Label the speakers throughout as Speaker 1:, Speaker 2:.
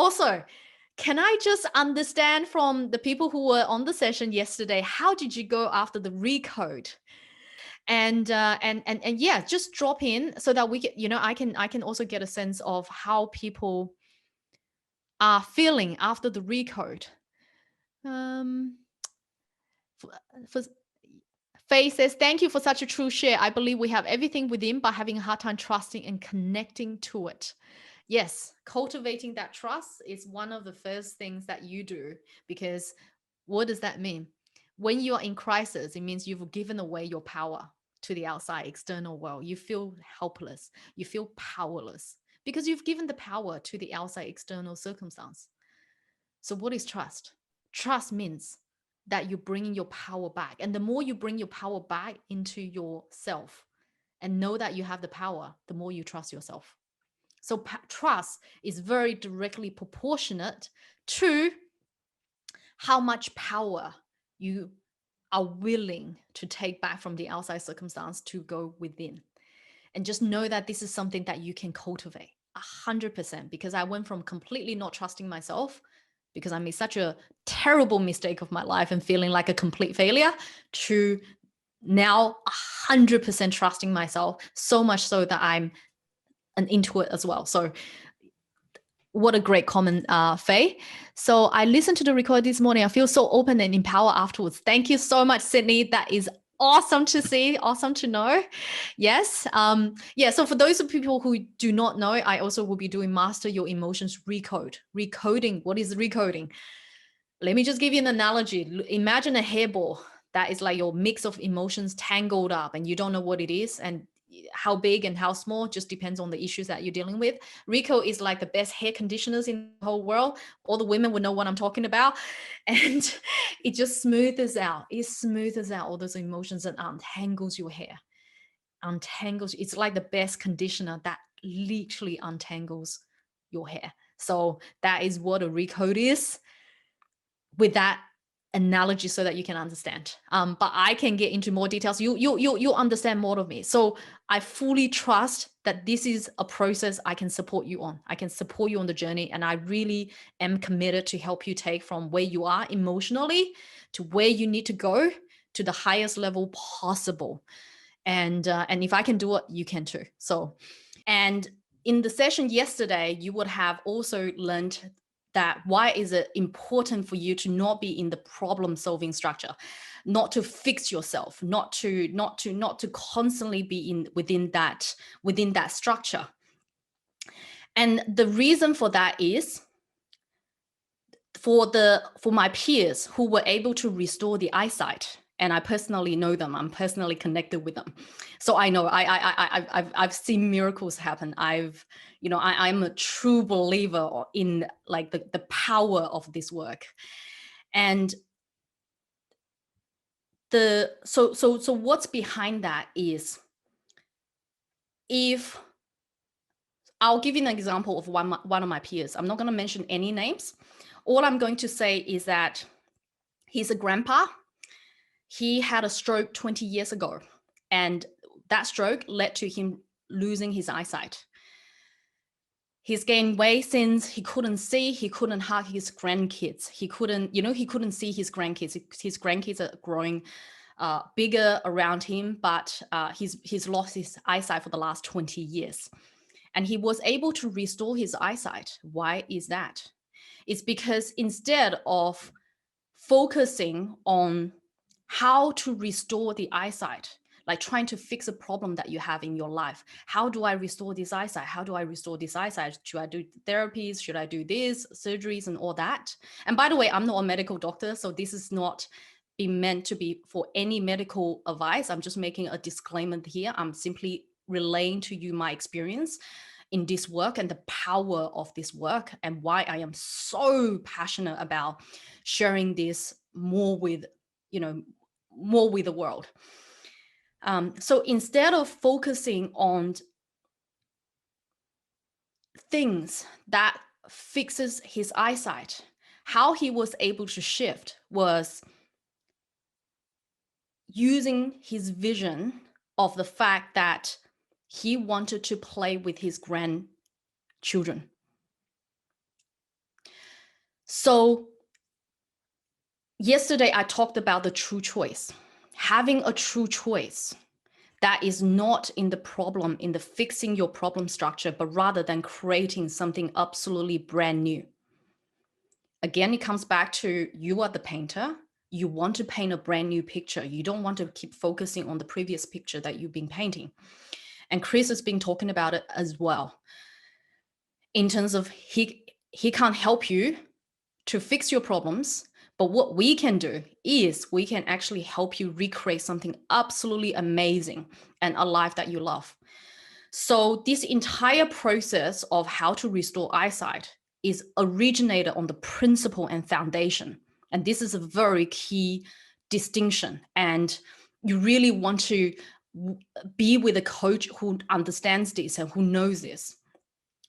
Speaker 1: Also, can I just understand from the people who were on the session yesterday, how did you go after the recode? And yeah, just drop in so that we can, I can also get a sense of how people are feeling after the recode. Um, for Faye says, thank you for such a true share. I believe we have everything within, but having a hard time trusting and connecting to it. Yes, cultivating that trust is one of the first things that you do, because what does that mean? When you are in crisis, it means you've given away your power to the outside external world. You feel helpless. You feel powerless because you've given the power to the outside external circumstance. So what is trust? Trust means that you're bringing your power back. And the more you bring your power back into yourself and know that you have the power, the more you trust yourself. So trust is very directly proportionate to how much power you are willing to take back from the outside circumstance to go within. And just know that this is something that you can cultivate 100%, because I went from completely not trusting myself because I made such a terrible mistake of my life and feeling like a complete failure, to now 100% trusting myself, so much so that I'm an intuit as well. So what a great comment, Faye. So I listened to the record this morning. I feel so open and empowered afterwards. Thank you so much, Sydney. That is awesome to see, awesome to know. Yes. Yeah. So for those of people who do not know, I also will be doing Master Your Emotions Recode. Recoding. What is recoding? Let me just give you an analogy. Imagine a hairball that is like your mix of emotions tangled up and you don't know what it is, and how big and how small just depends on the issues that you're dealing with. Rico is like the best hair conditioners in the whole world. All the women would know what I'm talking about. And it just smooths out. It smooths out all those emotions and untangles your hair. Untangles. It's like the best conditioner that literally untangles your hair. So that is what a recode is, with that analogy, so that you can understand. But I can get into more details. You'll understand more of me. So I fully trust that this is a process I can support you on. I can support you on the journey, and I really am committed to help you take from where you are emotionally to where you need to go to the highest level possible. And if I can do it, you can too. So, and in the session yesterday, you would have also learned that why is it important for you to not be in the problem solving structure, not to fix yourself, not to constantly be within that structure. And the reason for that is for my peers who were able to restore the eyesight, and I personally know them, I'm personally connected with them, so I know I've seen miracles happen. I'm a true believer in like the power of this work. And so what's behind that is, if I'll give you an example of one of my peers. I'm not going to mention any names. All I'm going to say is that he's a grandpa. He had a stroke 20 years ago, and that stroke led to him losing his eyesight. He's gained weight since. He couldn't see, he couldn't hug his grandkids. He couldn't see his grandkids. His grandkids are growing bigger around him, but he's lost his eyesight for the last 20 years. And he was able to restore his eyesight. Why is that? It's because instead of focusing on how to restore the eyesight, like trying to fix a problem that you have in your life. How do I restore this eyesight? How do I restore this eyesight? Should I do therapies? Should I do this, surgeries and all that? And by the way, I'm not a medical doctor, so this is not being meant to be for any medical advice. I'm just making a disclaimer here. I'm simply relaying to you my experience in this work and the power of this work, and why I am so passionate about sharing this more with the world. So instead of focusing on things that fixes his eyesight, how he was able to shift was using his vision of the fact that he wanted to play with his grandchildren. So yesterday I talked about the true choice. Having a true choice that is not in the problem, in the fixing your problem structure, but rather than creating something absolutely brand new. Again, it comes back to you are the painter. You want to paint a brand new picture. You don't want to keep focusing on the previous picture that you've been painting. And Chris has been talking about it as well. In terms of he can't help you to fix your problems, but what we can do is we can actually help you recreate something absolutely amazing and a life that you love. So this entire process of how to restore eyesight is originated on the principle and foundation. And this is a very key distinction. And you really want to be with a coach who understands this and who knows this,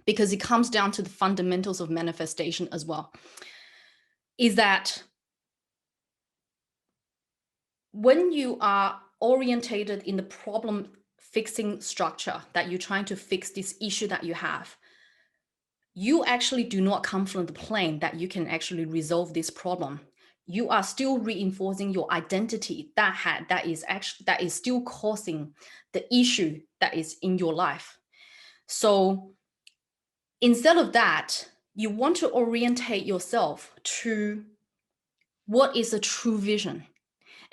Speaker 1: because it comes down to the fundamentals of manifestation as well. Is that when you are orientated in the problem fixing structure, that you're trying to fix this issue that you have, you actually do not come from the plane that you can actually resolve this problem. You are still reinforcing your identity that is still causing the issue that is in your life. So instead of that, you want to orientate yourself to what is a true vision.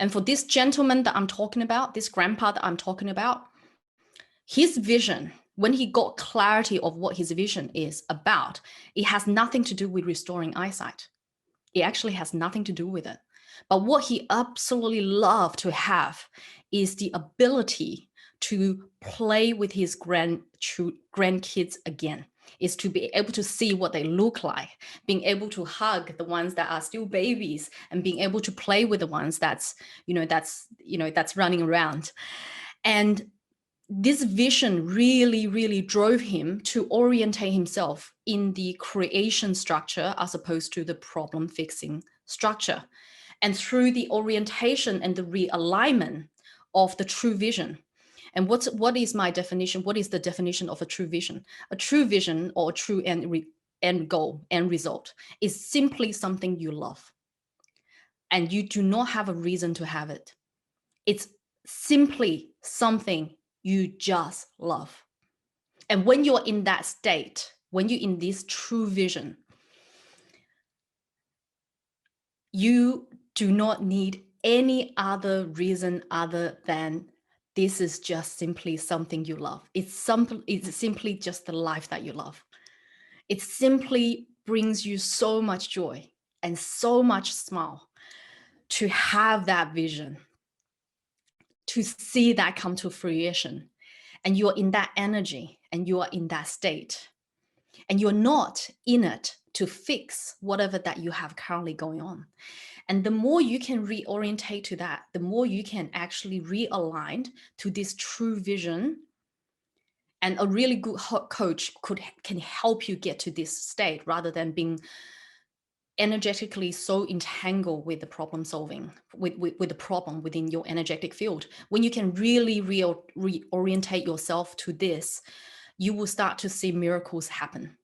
Speaker 1: And for this gentleman that I'm talking about, this grandpa that I'm talking about, his vision, when he got clarity of what his vision is about, it has nothing to do with restoring eyesight. It actually has nothing to do with it. But what he absolutely loved to have is the ability to play with his grandkids again, is to be able to see what they look like, being able to hug the ones that are still babies, and being able to play with the ones that's running around. And this vision really, really drove him to orientate himself in the creation structure as opposed to the problem fixing structure. And through the orientation and the realignment of the true vision. And what is my definition? What is the definition of a true vision? A true vision, or a true end goal, end result, is simply something you love. And you do not have a reason to have it. It's simply something you just love. And when you're in that state, when you're in this true vision, you do not need any other reason other than this is just simply something you love. It's simply just the life that you love. It simply brings you so much joy and so much smile to have that vision, to see that come to fruition. And you're in that energy and you are in that state. And you're not in it to fix whatever that you have currently going on. And the more you can reorientate to that, the more you can actually realign to this true vision. And a really good coach can help you get to this state rather than being energetically so entangled with the problem solving, with the problem within your energetic field. When you can really reorientate yourself to this, you will start to see miracles happen.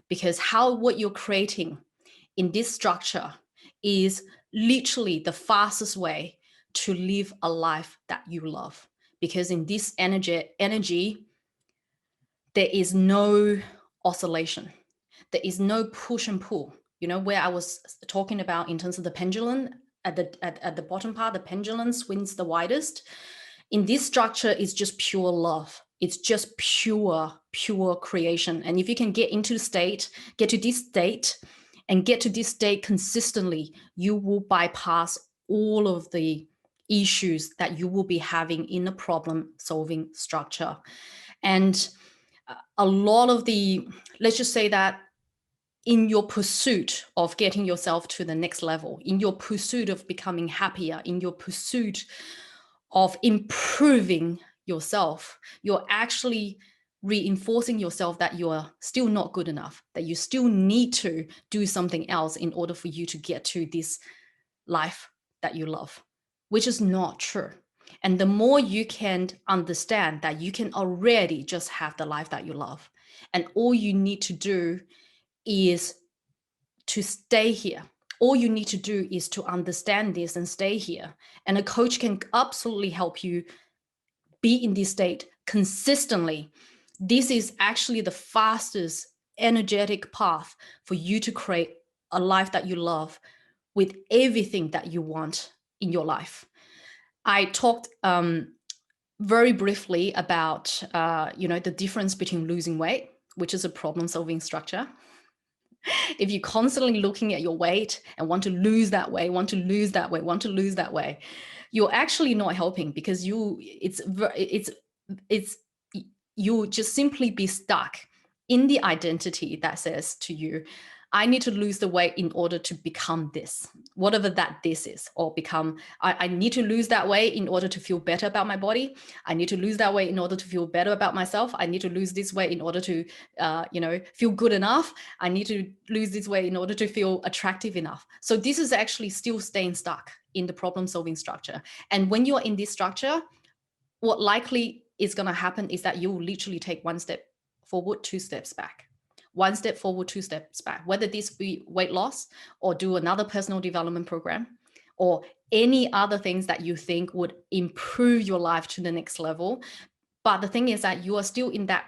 Speaker 1: Because what you're creating in this structure is literally the fastest way to live a life that you love. Because in this energy, there is no oscillation. There is no push and pull. You know, where I was talking about in terms of the pendulum, at the bottom part, the pendulum swings the widest. In this structure, it's just pure love. It's just pure creation. And if you can get to this state and get to this state consistently, you will bypass all of the issues that you will be having in a problem solving structure. And a lot of let's just say that in your pursuit of getting yourself to the next level, in your pursuit of becoming happier, in your pursuit of improving yourself, you're actually reinforcing yourself that you are still not good enough, that you still need to do something else in order for you to get to this life that you love, which is not true. And the more you can understand that you can already just have the life that you love, and all you need to do is to stay here. All you need to do is to understand this and stay here. And a coach can absolutely help you be in this state consistently. This is actually the fastest energetic path for you to create a life that you love with everything that you want in your life. I talked very briefly about the difference between losing weight, which is a problem-solving structure. If you're constantly looking at your weight and want to lose that weight, want to lose that weight, want to lose that weight, you're actually not helping, because you just simply be stuck in the identity that says to you, I need to lose the weight in order to become this, whatever that this is, or become, I need to lose that weight in order to feel better about my body. I need to lose that weight in order to feel better about myself. I need to lose this weight in order to, feel good enough. I need to lose this weight in order to feel attractive enough. So this is actually still staying stuck in the problem-solving structure. And when you're in this structure, what likely is going to happen is that you will literally take one step forward, two steps back. One step forward, two steps back, whether this be weight loss or do another personal development program or any other things that you think would improve your life to the next level. But the thing is that you are still in that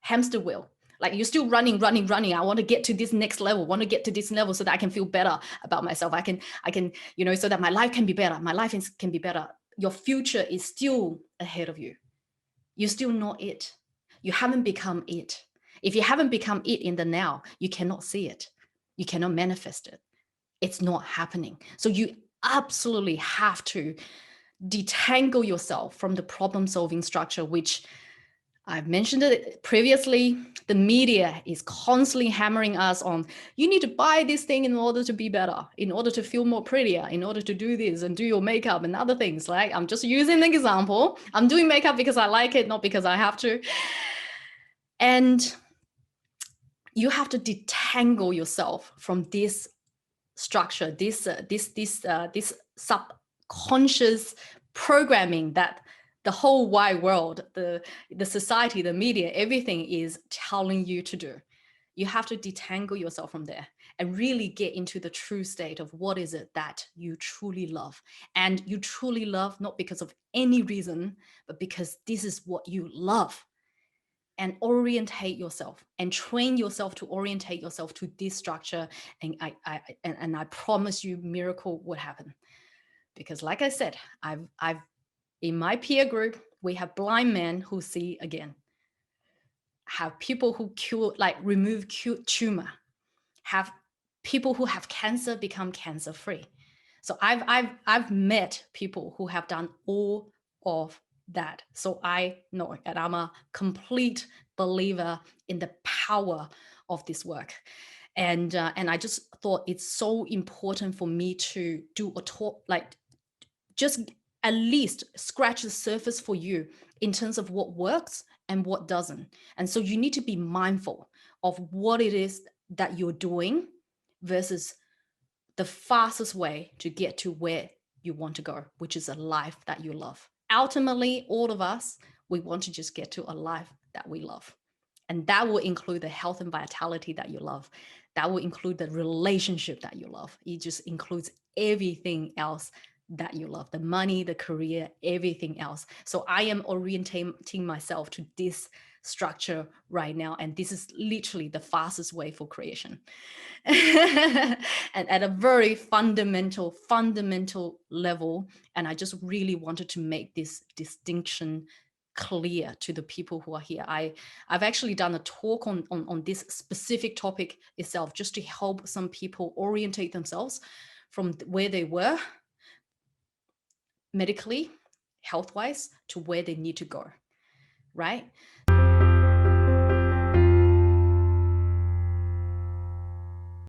Speaker 1: hamster wheel. Like you're still running. I want to get to this next level, want to get to this level so that I can feel better about myself. I can, so that my life can be better. My life can be better. Your future is still ahead of you. You're still not it. You haven't become it. If you haven't become it in the now, you cannot see it. You cannot manifest it. It's not happening. So you absolutely have to detangle yourself from the problem-solving structure, which I've mentioned it previously. The media is constantly hammering us on, you need to buy this thing in order to be better, in order to feel more prettier, in order to do this and do your makeup and other things. Like, I'm just using an example. I'm doing makeup because I like it, not because I have to. And you have to detangle yourself from this structure, this subconscious programming that the whole wide world, the society, the media, everything is telling you to do. You have to detangle yourself from there and really get into the true state of what is it that you truly love. And you truly love not because of any reason, but because this is what you love. And orientate yourself and train yourself to orientate yourself to this structure. And I promise you, miracle would happen. Because like I said, I've in my peer group, we have blind men who see again, have people who remove tumor, have people who have cancer become cancer free. So I've met people who have done all of that. So I know, and I'm a complete believer in the power of this work. And I just thought it's so important for me to do a talk, like just at least scratch the surface for you in terms of what works and what doesn't. And so you need to be mindful of what it is that you're doing versus the fastest way to get to where you want to go, which is a life that you love. Ultimately, all of us, we want to just get to a life that we love. And that will include the health and vitality that you love. That will include the relationship that you love. It just includes everything else that you love, the money, the career, everything else. So I am orientating myself to this structure right now. And this is literally the fastest way for creation. And at a very fundamental level. And I just really wanted to make this distinction clear to the people who are here. I've actually done a talk on this specific topic itself, just to help some people orientate themselves from where they were medically, health-wise, to where they need to go, right?